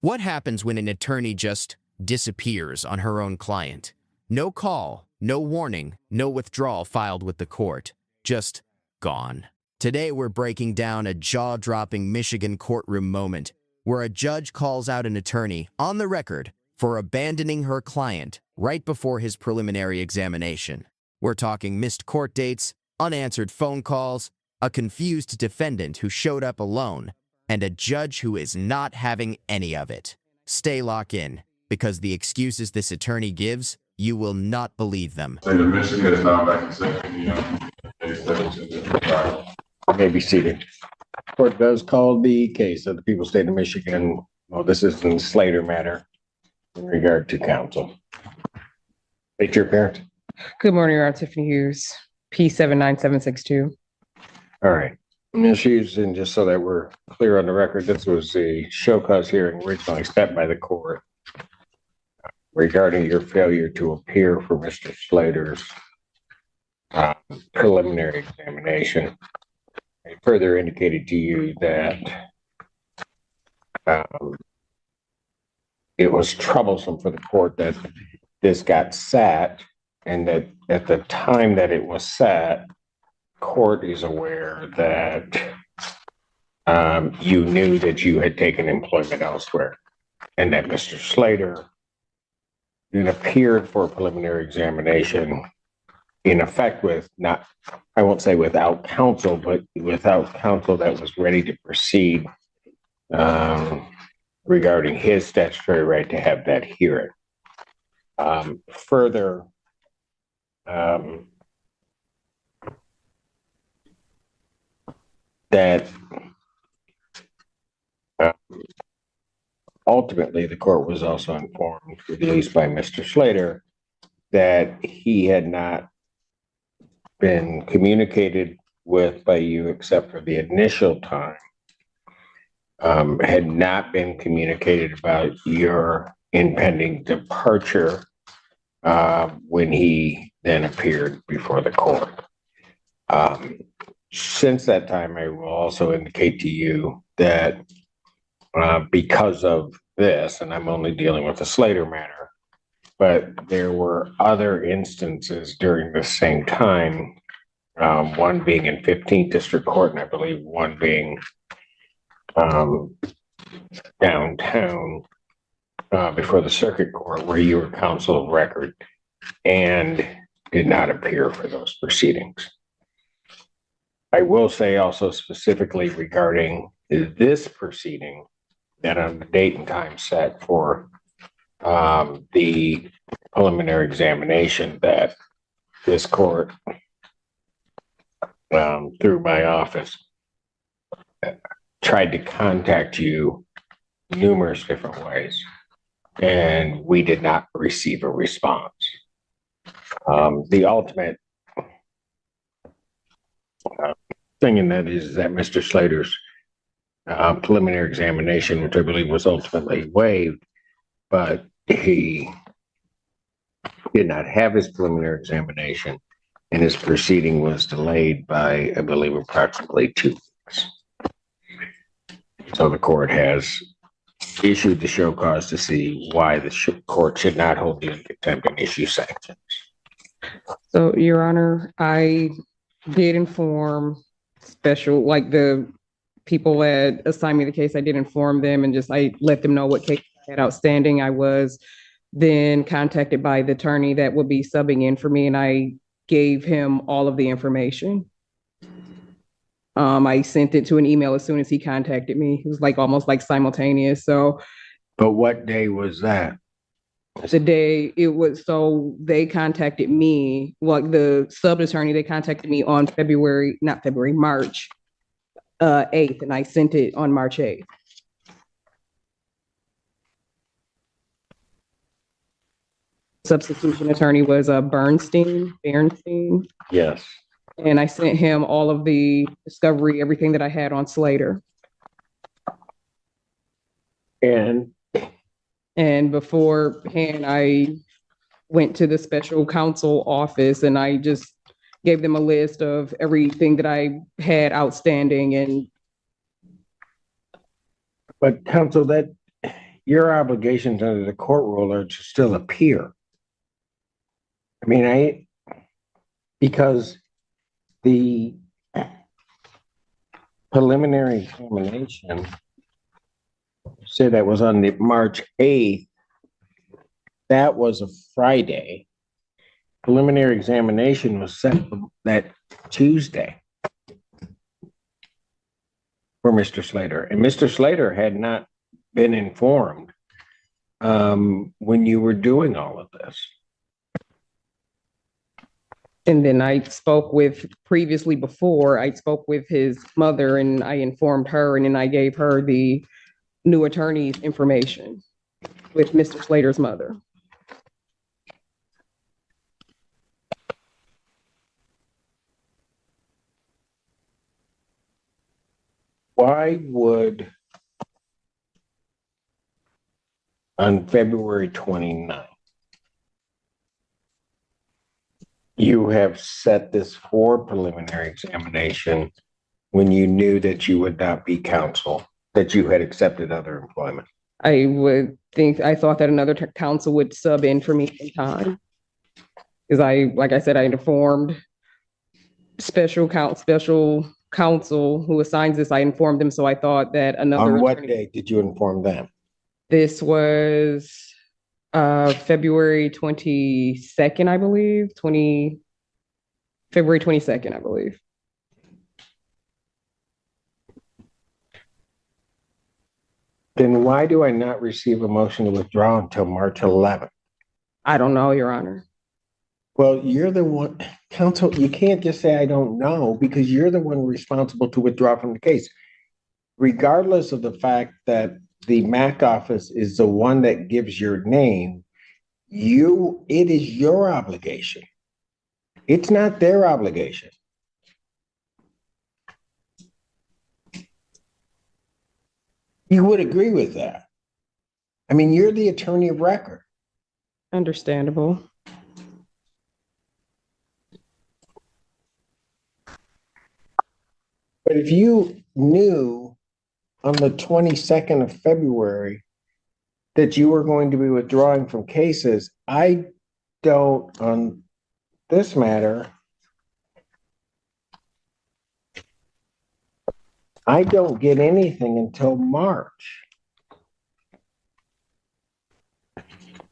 What happens when an attorney just disappears on her own client? No call, no warning, no withdrawal filed with the court. Just gone. Today we're breaking down a jaw-dropping Michigan courtroom moment where a judge calls out an attorney on the record for abandoning her client right before his preliminary examination. We're talking missed court dates, unanswered phone calls, a confused defendant who showed up alone, and a judge who is not having any of it. Stay locked in, because the excuses this attorney gives, you will not believe them. State of Michigan is now back in session. You may be seated. Court does call the case of the people state of Michigan. Well, this is in the Slater matter in regard to counsel. State your appearance. Good morning, Your Honor. Tiffany Hughes, P79762. All right. Ms. Hughes, and just so that we're clear on the record, this was a show cause hearing originally set by the court regarding your failure to appear for Mr. Slater's preliminary examination. I further indicated to you that it was troublesome for the court that this got sat, and that at the time that it was sat, court is aware that you knew that you had taken employment elsewhere, and that Mr. Slater then appeared for a preliminary examination, in effect with not, I won't say without counsel, but without counsel that was ready to proceed regarding his statutory right to have that hearing. Further, that ultimately the court was also informed, at least by Mr. Slater, that he had not been communicated with by you except for the initial time, had not been communicated about your impending departure when he then appeared before the court. Since that time, I will also indicate to you that because of this, and I'm only dealing with the Slater matter, but there were other instances during the same time, one being in 15th District Court, and I believe one being downtown before the Circuit Court, where you were counsel of record and did not appear for those proceedings. I will say also specifically regarding this proceeding that on the date and time set for the preliminary examination, that this court, through my office, tried to contact you numerous different ways, and we did not receive a response. The ultimate thing in that is that Mr. Slater's preliminary examination, which I believe was ultimately waived, but he did not have his preliminary examination, and his proceeding was delayed by, I believe, approximately 2 weeks. So the court has issued the show cause to see why the court should not hold you in contempt and issue sanctions. So, Your Honor, I did inform like the people that assigned me the case, I did inform them and I let them know what case I had outstanding. I was then contacted by the attorney that would be subbing in for me, and I gave him all of the information. I sent it to an email as soon as he contacted me. It was almost simultaneous. So, but what day was that? The day it was, so they contacted me, the sub attorney, they contacted me on March 8th, and I sent it on March 8th. Substitution attorney was Bernstein. Yes. And I sent him all of the discovery, everything that I had on Slater. And beforehand, I went to the special counsel office, and I just gave them a list of everything that I had outstanding. But counsel, that your obligations under the court rule are to still appear. I mean, because the preliminary examination said that was on the March 8th. That was a Friday. Preliminary examination was set for that Tuesday for Mr. Slater. And Mr. Slater had not been informed when you were doing all of this. And then I spoke with his mother and I informed her, and then I gave her the new attorney's information with Mr. Slater's mother. Why would on February 29th, you have set this for preliminary examination when you knew that you would not be counsel, that you had accepted other employment? I thought that another counsel would sub in for me in time. Because like I said, I informed special counsel who assigns this, I informed them, so I thought that another. On what day did you inform them? This was February 22nd, I believe. February 22nd, I believe. Then why do I not receive a motion to withdraw until March 11th? I don't know, Your Honor. Well, you're the one, counsel, you can't just say I don't know, because you're the one responsible to withdraw from the case. Regardless of the fact that the MAC office is the one that gives your name, it is your obligation. It's not their obligation. You would agree with that. I mean, you're the attorney of record. Understandable. But if you knew on the 22nd of February that you were going to be withdrawing from cases, I don't, on this matter, I don't get anything until March.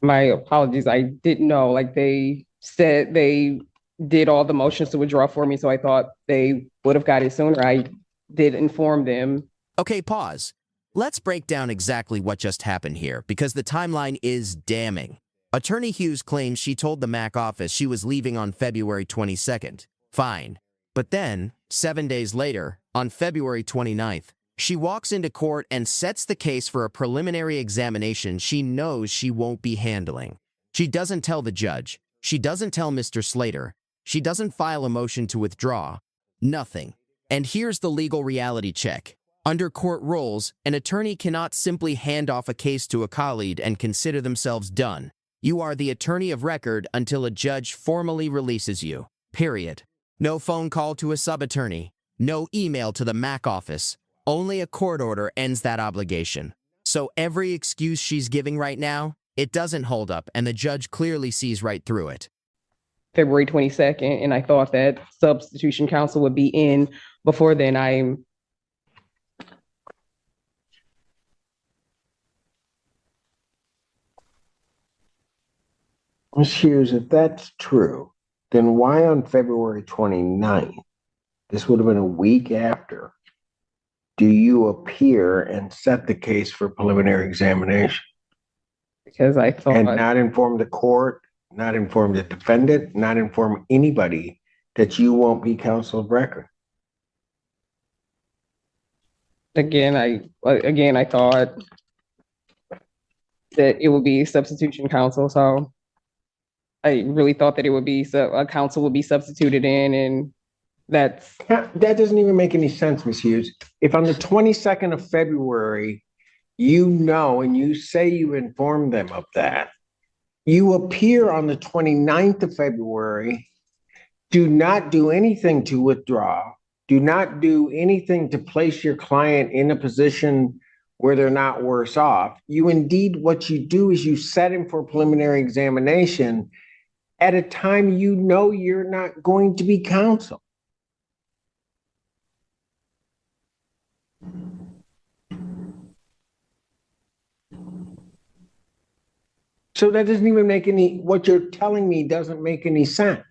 My apologies. I didn't know. Like, they said they did all the motions to withdraw for me, so I thought they would have got it sooner. I did inform them. Okay, pause. Let's break down exactly what just happened here, because the timeline is damning. Attorney Hughes claims she told the MAC office she was leaving on February 22nd. Fine. But then, 7 days later, on February 29th, she walks into court and sets the case for a preliminary examination she knows she won't be handling. She doesn't tell the judge. She doesn't tell Mr. Slater. She doesn't file a motion to withdraw. Nothing. And here's the legal reality check. Under court rules, an attorney cannot simply hand off a case to a colleague and consider themselves done. You are the attorney of record until a judge formally releases you. Period. No phone call to a sub-attorney. No email to the MAC office. Only a court order ends that obligation. So every excuse she's giving right now, it doesn't hold up, and the judge clearly sees right through it. February 22nd, and I thought that substitution counsel would be in before then. Ms. Hughes, if that's true, then why on February 29th, this would have been a week after, do you appear and set the case for preliminary examination? Because I thought... And not inform the court, not inform the defendant, not inform anybody that you won't be counsel of record? Again, I thought that it would be substitution counsel, so I really thought that it would be a counsel would be substituted in, and that doesn't even make any sense, Ms. Hughes. If on the 22nd of February, you know, and you say you informed them of that, you appear on the 29th of February, do not do anything to withdraw, do not do anything to place your client in a position where they're not worse off. What you do is you set him for preliminary examination at a time you know you're not going to be counsel. So that doesn't even make what you're telling me doesn't make any sense.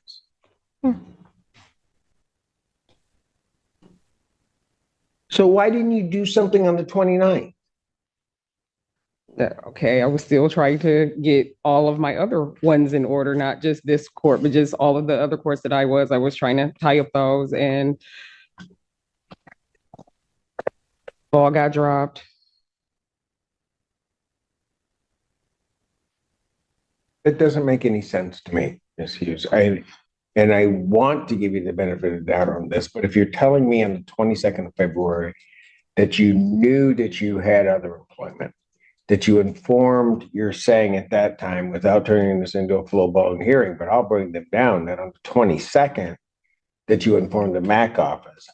So why didn't you do something on the 29th? Okay, I was still trying to get all of my other ones in order, not just this court, but just all of the other courts that I was trying to tie up those, and ball got dropped. It doesn't make any sense to me, Ms. Hughes. I want to give you the benefit of the doubt on this, but if you're telling me on the 22nd of February that you knew that you had other employment, that you informed your saying at that time without turning this into a full-blown hearing, but I'll bring them down, that on the 22nd that you informed the MAC office.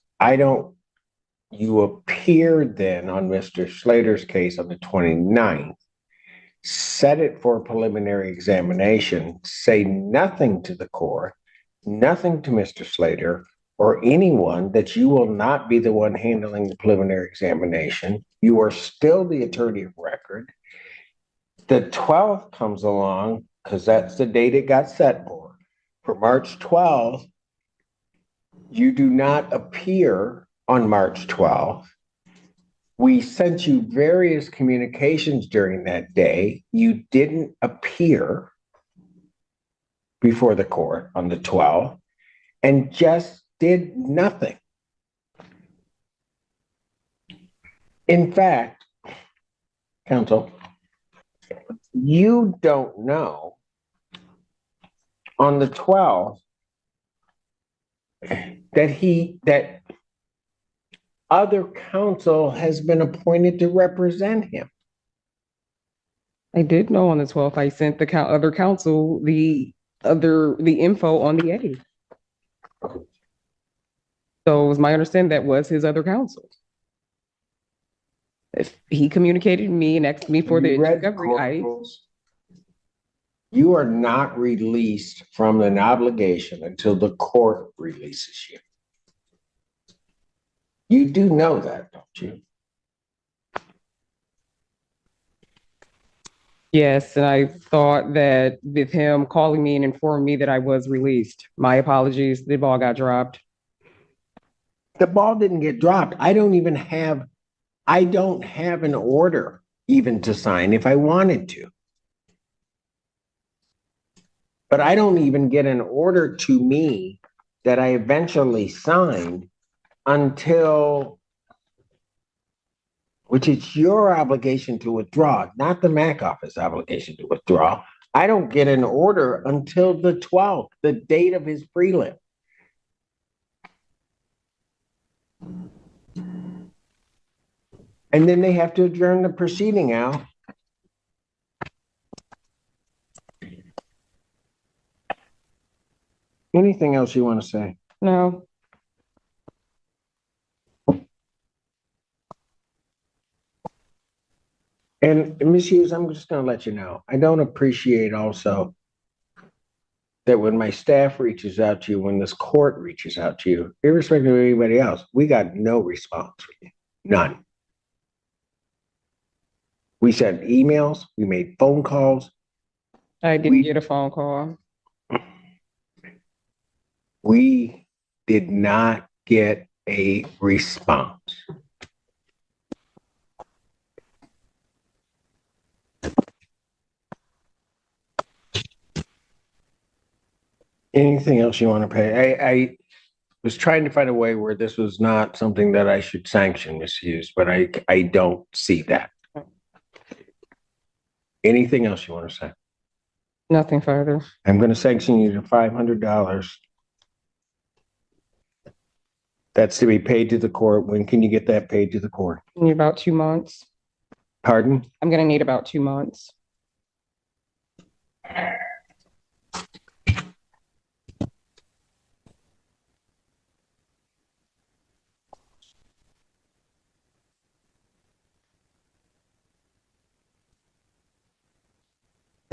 You appeared then on Mr. Slater's case on the 29th, set it for a preliminary examination, say nothing to the court, nothing to Mr. Slater or anyone that you will not be the one handling the preliminary examination. You are still the attorney of record. The 12th comes along because that's the date it got set for. For March 12th, you do not appear on March 12th. We sent you various communications during that day. You didn't appear before the court on the 12th and just did nothing. In fact, counsel, you don't know on the 12th that other counsel has been appointed to represent him. I did know on the 12th, I sent the other counsel the info on the 8th. So it was my understanding that was his other counsel. If he communicated me and asked me for the discovery, you are not released from an obligation until the court releases you. You do know that, don't you? yes, and I thought that with him calling me and informing me that I was released. My apologies, the ball got dropped. The ball didn't get dropped. I don't have an order even to sign if I wanted to. But I don't even get an order to me that I eventually signed until, which is your obligation to withdraw, not the MAC office obligation to withdraw. I don't get an order until the 12th, the date of his prelim. And then they have to adjourn the proceeding out. Anything else you want to say? No. And Ms. Hughes, I'm just going to let you know, I don't appreciate also that when my staff reaches out to you, when this court reaches out to you, irrespective of anybody else, we got no response from you. None. We sent emails, we made phone calls. I didn't get a phone call. We did not get a response. Anything else you want to pay? I was trying to find a way where this was not something that I should sanction, Ms. Hughes, but I don't see that. Anything else you want to say? Nothing further. I'm going to sanction you to $500. That's to be paid to the court. When can you get that paid to the court? In about 2 months. Pardon? I'm going to need about 2 months.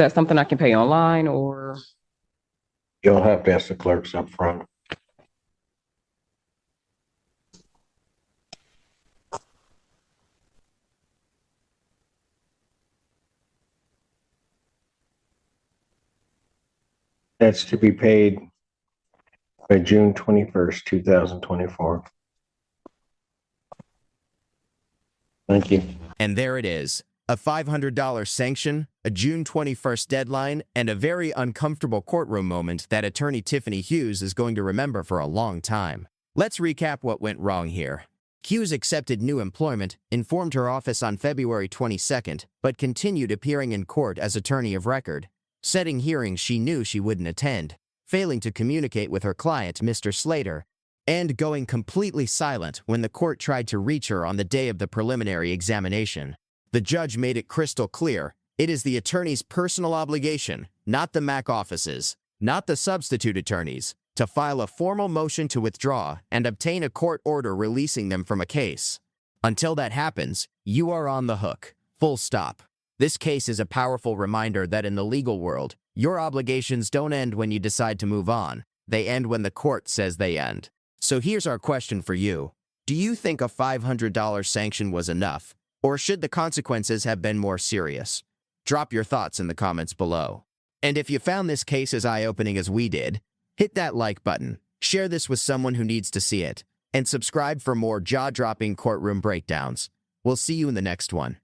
that something I can pay online or? You'll have to ask the clerks up front. That's to be paid by June 21st, 2024. Thank you. And there it is, a $500 sanction, a June 21st deadline, and a very uncomfortable courtroom moment that attorney Tiffany Hughes is going to remember for a long time. Let's recap what went wrong here. Hughes accepted new employment, informed her office on February 22nd, but continued appearing in court as attorney of record, setting hearings she knew she wouldn't attend, failing to communicate with her client, Mr. Slater, and going completely silent when the court tried to reach her on the day of the preliminary examination. The judge made it crystal clear, it is the attorney's personal obligation, not the MAC office's, not the substitute attorney's, to file a formal motion to withdraw and obtain a court order releasing them from a case. Until that happens, you are on the hook. Full stop. This case is a powerful reminder that in the legal world, your obligations don't end when you decide to move on. They end when the court says they end. So here's our question for you. Do you think a $500 sanction was enough, or should the consequences have been more serious? Drop your thoughts in the comments below. And if you found this case as eye-opening as we did, hit that like button, share this with someone who needs to see it, and subscribe for more jaw-dropping courtroom breakdowns. We'll see you in the next one.